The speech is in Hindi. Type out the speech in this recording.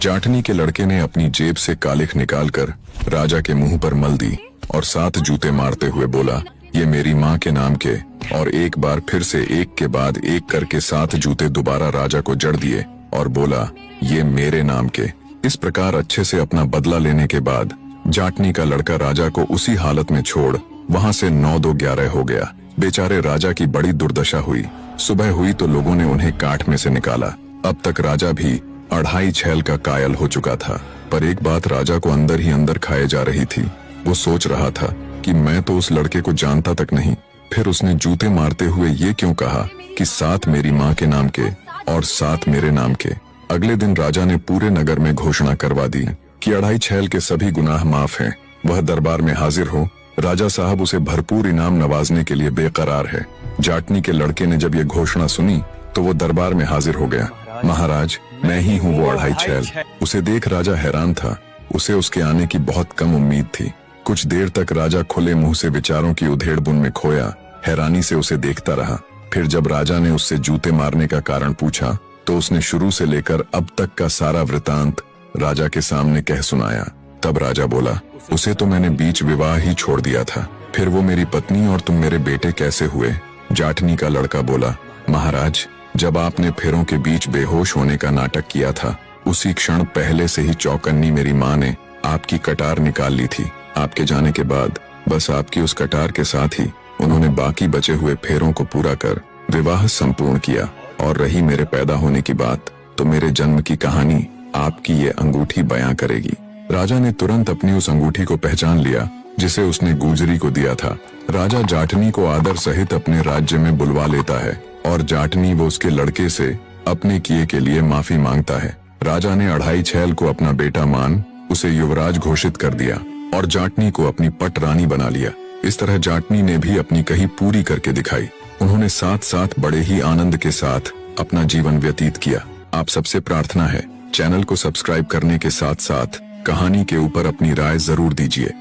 जाटनी के लड़के ने अपनी जेब से कालिख निकालकर राजा के मुंह पर मल दी और 7 जूते मारते हुए बोला, ये मेरी माँ के नाम के। और एक बार फिर से एक के बाद एक करके 7 जूते दोबारा राजा को जड़ दिए और बोला, ये मेरे नाम के। इस प्रकार अच्छे से अपना बदला लेने के बाद जाटनी का लड़का राजा को उसी हालत में छोड़ वहां से 9-2-11 हो गया। बेचारे राजा की बड़ी दुर्दशा हुई। सुबह हुई तो लोगों ने उन्हें काठ में से निकाला। अब तक राजा भी 2.5 छैल का कायल हो चुका था, पर एक बात राजा को अंदर ही अंदर खाए जा रही थी। वो सोच रहा था कि मैं तो उस लड़के को जानता तक नहीं, फिर उसने जूते मारते हुए ये क्यों कहा कि 7 मेरी माँ के नाम के और 7 मेरे नाम के। अगले दिन राजा ने पूरे नगर में घोषणा करवा दी कि 2.5 छैल के सभी गुनाह माफ हैं। वह दरबार में हाजिर हो। राजा साहब उसे भरपूर इनाम नवाजने के लिए बेकरार है। जाटनी के लड़के ने जब ये घोषणा सुनी तो वो दरबार में हाजिर हो गया। महाराज, मैं ही हूँ वो 2.5 छैल। उसे देख राजा हैरान था। उसे उसके आने की बहुत कम उम्मीद थी। कुछ देर तक राजा खुले मुंह से विचारों की उधेड़-बुन में खोया हैरानी से उसे देखता रहा। फिर जब राजा ने उससे जूते मारने का कारण पूछा तो उसने शुरू से लेकर अब तक का सारा वृतांत राजा के सामने कह सुनाया। तब राजा बोला, उसे तो मैंने बीच विवाह ही छोड़ दिया था, फिर वो मेरी पत्नी और तुम मेरे बेटे कैसे हुए? जाटनी का लड़का बोला, महाराज, जब आपने फेरों के बीच बेहोश होने का नाटक किया था, उसी क्षण पहले से ही चौकन्नी मेरी माँ ने आपकी कटार निकाल ली थी। आपके जाने के बाद बस आपकी उस कटार के साथ ही उन्होंने बाकी बचे हुए फेरों को पूरा कर विवाह संपूर्ण किया। और रही मेरे पैदा होने की बात, तो मेरे जन्म की कहानी आपकी ये अंगूठी बयां करेगी। राजा ने तुरंत अपनी उस अंगूठी को पहचान लिया जिसे उसने गुजरी को दिया था। राजा जाटनी को आदर सहित अपने राज्य में बुलवा लेता है और जाटनी वो उसके लड़के से अपने किए के लिए माफी मांगता है। राजा ने 2.5 छैल को अपना बेटा मान उसे युवराज घोषित कर दिया और जाटनी को अपनी पट रानी बना लिया। इस तरह जाटनी ने भी अपनी कही पूरी करके दिखाई। उन्होंने साथ साथ बड़े ही आनंद के साथ अपना जीवन व्यतीत किया। आप सबसे प्रार्थना है, चैनल को सब्सक्राइब करने के साथ साथ कहानी के ऊपर अपनी राय जरूर दीजिए।